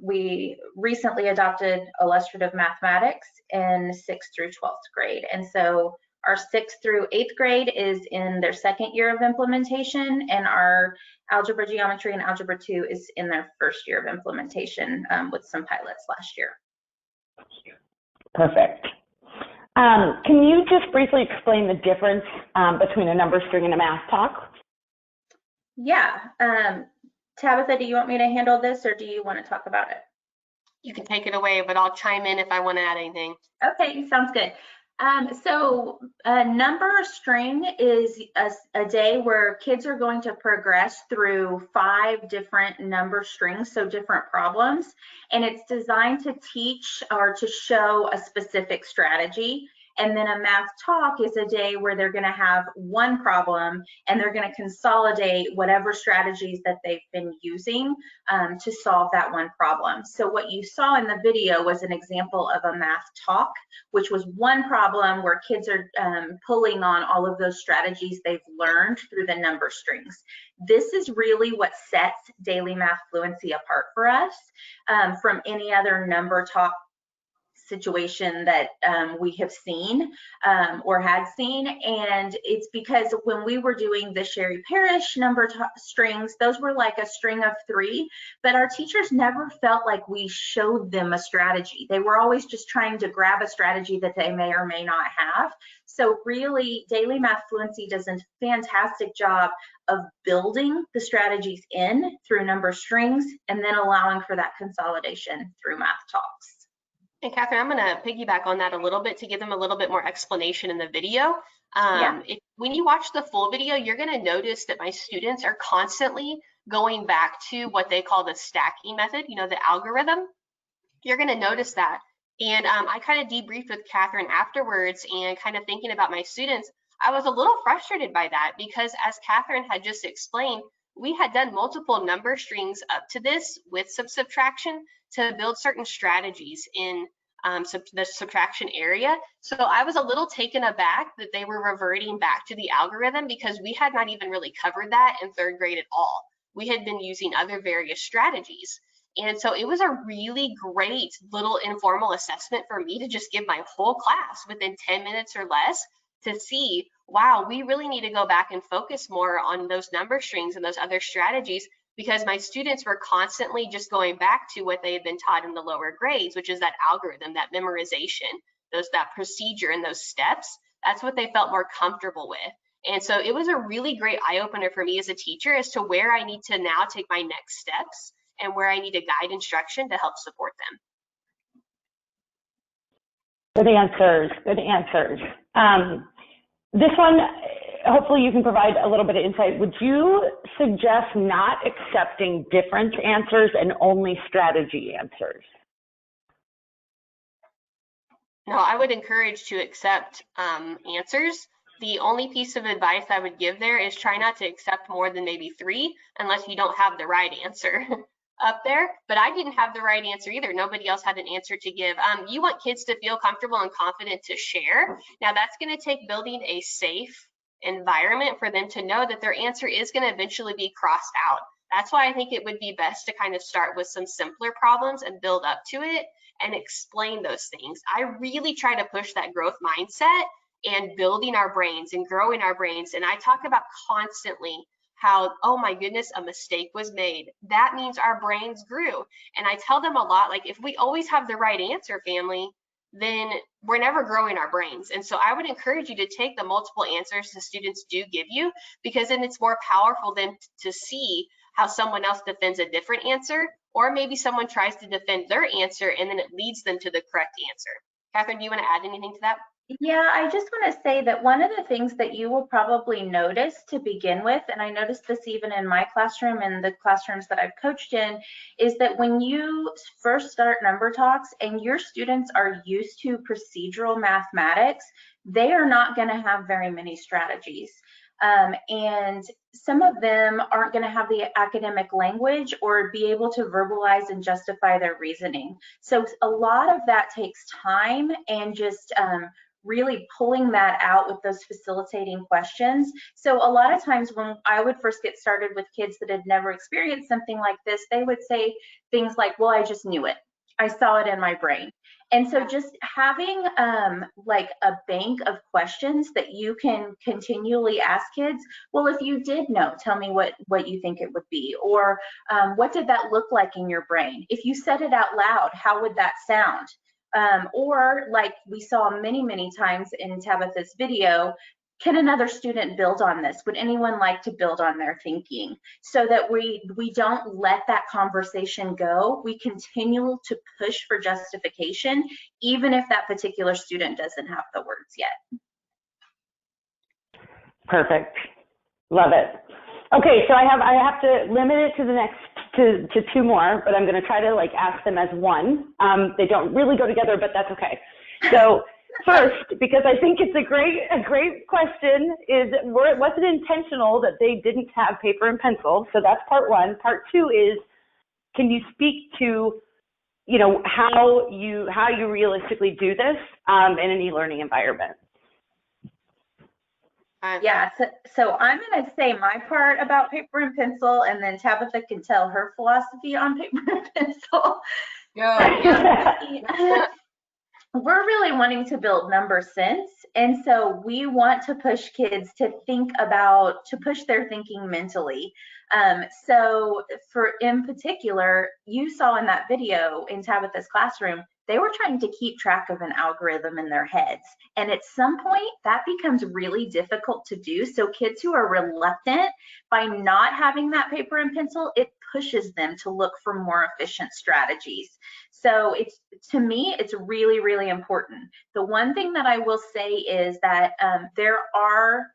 S2: we recently adopted illustrative mathematics in 6th through 12th grade. And so our 6th through 8th grade is in their 2nd year of implementation, and our algebra, geometry, and algebra 2 is in their 1st year of implementation with some pilots last year.
S1: Perfect. Can you just briefly explain the difference between a number string and a math talk?
S2: Yeah. Tabitha, do you want me to handle this or do you want to talk about it?
S3: You can take it away, but I'll chime in if I want to add anything.
S2: Okay, sounds good. So a number string is a day where kids are going to progress through 5 different number strings, so different problems, and it's designed to teach or to show a specific strategy. And then a math talk is a day where they're going to have one problem and they're going to consolidate whatever strategies that they've been using to solve that one problem. So what you saw in the video was an example of a math talk, which was one problem where kids are pulling on all of those strategies they've learned through the number strings. This is really what sets daily math fluency apart for us from any other number talk situation that we have seen or had seen. And it's because when we were doing the Sherry Parrish number strings, those were like a string of 3, but our teachers never felt like we showed them a strategy. They were always just trying to grab a strategy that they may or may not have. So really, Daily Math Fluency does a fantastic job of building the strategies in through number strings and then allowing for that consolidation through math talks.
S3: And Catherine, I'm going to piggyback on that a little bit to give them a little bit more explanation in the video. When you watch the full video, you're going to notice that my students are constantly going back to what they call the stacking method, you know, the algorithm. You're going to notice that. And I kind of debriefed with Catherine afterwards and kind of thinking about my students. I was a little frustrated by that because, as Catherine had just explained, we had done multiple number strings up to this with some subtraction to build certain strategies in the subtraction area. So I was a little taken aback that they were reverting back to the algorithm because we had not even really covered that in 3rd grade at all. We had been using other various strategies. And so it was a really great little informal assessment for me to just give my whole class within 10 minutes or less to see, wow, we really need to go back and focus more on those number strings and those other strategies, because my students were constantly just going back to what they had been taught in the lower grades, which is that algorithm, that memorization, that procedure and those steps. That's what they felt more comfortable with. And so it was a really great eye-opener for me as a teacher as to where I need to now take my next steps and where I need to guide instruction to help support them.
S1: Good answers, good answers. This one, hopefully you can provide a little bit of insight. Would you suggest not accepting difference answers and only strategy answers?
S3: No, I would encourage to accept answers. The only piece of advice I would give there is try not to accept more than maybe 3 unless you don't have the right answer up there. But I didn't have the right answer either. Nobody else had an answer to give. You want kids to feel comfortable and confident to share. Now that's going to take building a safe environment for them to know that their answer is going to eventually be crossed out. That's why I think it would be best to kind of start with some simpler problems and build up to it and explain those things. I really try to push that growth mindset and building our brains and growing our brains. And I talk about constantly how, oh my goodness, a mistake was made. That means our brains grew. And I tell them a lot, like, if we always have the right answer, family, then we're never growing our brains. And so I would encourage you to take the multiple answers the students do give you, because then it's more powerful than to see how someone else defends a different answer, or maybe someone tries to defend their answer and then it leads them to the correct answer. Catherine, do you want to add anything to that?
S2: Yeah, I just want to say that one of the things that you will probably notice to begin with, and I noticed this even in my classroom and the classrooms that I've coached in, is that when you first start number talks and your students are used to procedural mathematics, they are not going to have very many strategies. And some of them aren't going to have the academic language or be able to verbalize and justify their reasoning. So a lot of that takes time and just really pulling that out with those facilitating questions. So a lot of times when I would first get started with kids that had never experienced something like this, they would say things like, well, I just knew it. I saw it in my brain. And so just having like a bank of questions that you can continually ask kids, well, if you did know, tell me what you think it would be, or what did that look like in your brain? If you said it out loud, how would that sound? Or like we saw many, many times in Tabitha's video, can another student build on this? Would anyone like to build on their thinking? So that we don't let that conversation go. We continue to push for justification, even if that particular student doesn't have the words yet. Perfect.
S1: Love it. Okay, so I have to limit it to the next to two more, but I'm going to try to like ask them as one. They don't really go together, but that's okay. So first, because I think it's a great question, was it intentional that they didn't have paper and pencil? So that's part one. Part two is, can you speak to, you know, how you realistically do this in an e-learning environment?
S2: Yeah, so I'm going to say my part about paper and pencil, and then Tabitha can tell her philosophy on paper and pencil. We're really wanting to build number sense, and so we want to push kids to push their thinking mentally. So in particular, you saw in that video in Tabitha's classroom, they were trying to keep track of an algorithm in their heads. And at some point, that becomes really difficult to do. So kids who are reluctant, by not having that paper and pencil, it pushes them to look for more efficient strategies. So to me, it's really, really important. The one thing that I will say is that there are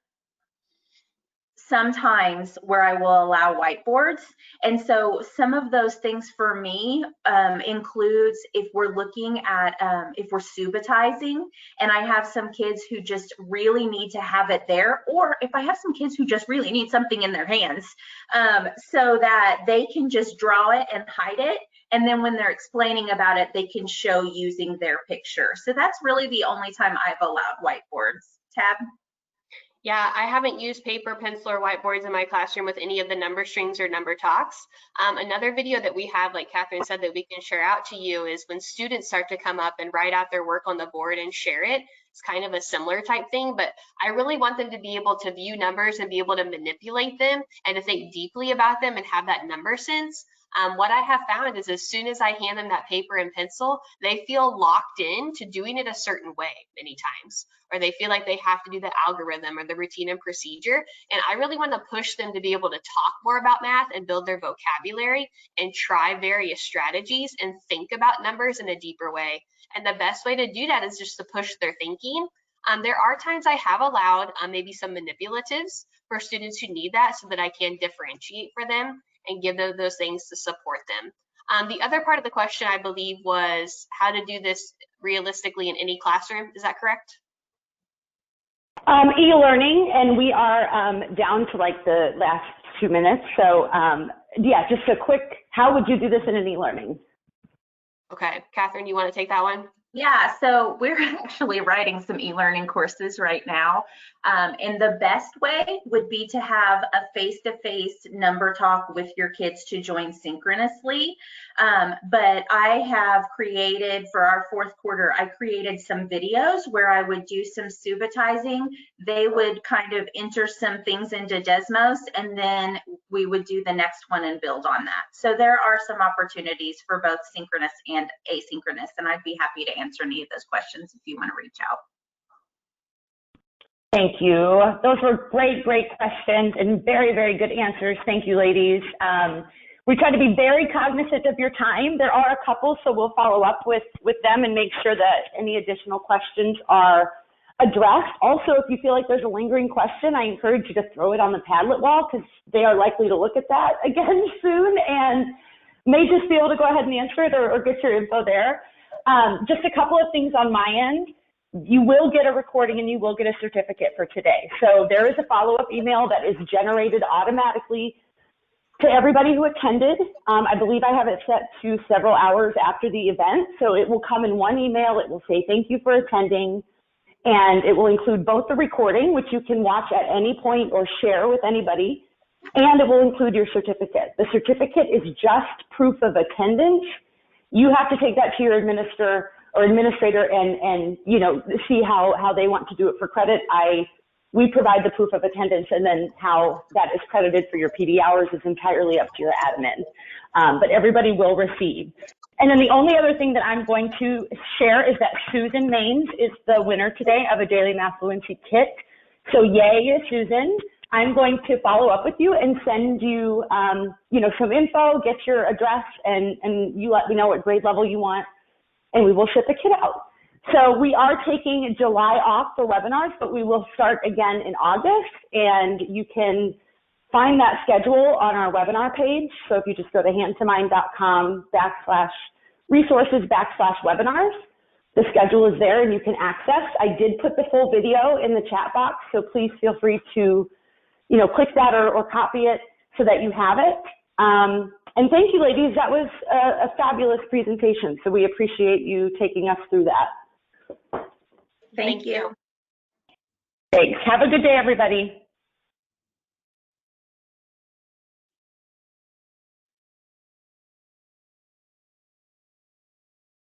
S2: some times where I will allow whiteboards. And so some of those things for me includes if we're looking at, if we're subitizing and I have some kids who just really need to have it there, or if I have some kids who just really need something in their hands so that they can just draw it and hide it. And then when they're explaining about it, they can show using their picture. So that's really the only time I've allowed whiteboards. Tab?
S3: Yeah, I haven't used paper, pencil, or whiteboards in my classroom with any of the number strings or number talks. Another video that we have, like Catherine said, that we can share out to you is when students start to come up and write out their work on the board and share it. It's kind of a similar type thing, but I really want them to be able to view numbers and be able to manipulate them and to think deeply about them and have that number sense. What I have found is as soon as I hand them that paper and pencil, they feel locked in to doing it a certain way many times, or they feel like they have to do the algorithm or the routine and procedure. And I really want to push them to be able to talk more about math and build their vocabulary and try various strategies and think about numbers in a deeper way. And the best way to do that is just to push their thinking. There are times I have allowed maybe some manipulatives for students who need that so that I can differentiate for them and give them those things to support them. The other part of the question, I believe, was how to do this realistically in any classroom. Is that correct?
S1: E-learning, and we are down to like the last 2 minutes. So yeah, just a quick, how would you do this in an e-learning?
S3: Okay, Catherine, you want to take that one?
S2: Yeah, so we're actually writing some e-learning courses right now. And the best way would be to have a face-to-face number talk with your kids to join synchronously. But I have created, for our fourth quarter, I created some videos where I would do some subitizing. They would kind of enter some things into Desmos, and then we would do the next one and build on that. So there are some opportunities for both synchronous and asynchronous, and I'd be happy to answer any of those questions if you want to reach out.
S1: Thank you. Those were great questions and very, very good answers. Thank you, ladies. We try to be very cognizant of your time. There are a couple, so we'll follow up with them and make sure that any additional questions are addressed. Also, if you feel like there's a lingering question, I encourage you to throw it on the Padlet wall because they are likely to look at that again soon and may just be able to go ahead and answer it or get your info there. Just a couple of things on my end. You will get a recording and you will get a certificate for today. So there is a follow-up email that is generated automatically to everybody who attended. I believe I have it set to several hours after the event. So it will come in one email. It will say, thank you for attending. And it will include both the recording, which you can watch at any point or share with anybody, and it will include your certificate. The certificate is just proof of attendance. You have to take that to your administrator and you know, see how they want to do it for credit. We provide the proof of attendance, and then how that is credited for your PD hours is entirely up to your admin. But everybody will receive. And then the only other thing that I'm going to share is that Susan Maines is the winner today of a Daily Math Fluency kit. So yay, Susan. I'm going to follow up with you and send you, some info, get your address, and you let me know what grade level you want, and we will ship a kit out. So we are taking July off for webinars, but we will start again in August, and you can find that schedule on our webinar page. So if you just go to hand2mind.com/resources/webinars, the schedule is there and you can access. I did put the full video in the chat box, so please feel free to click that or copy it so that you have it. And thank you, ladies. That was a fabulous presentation. So we appreciate you taking us through that.
S2: Thank you.
S1: Thanks. Have a good day, everybody.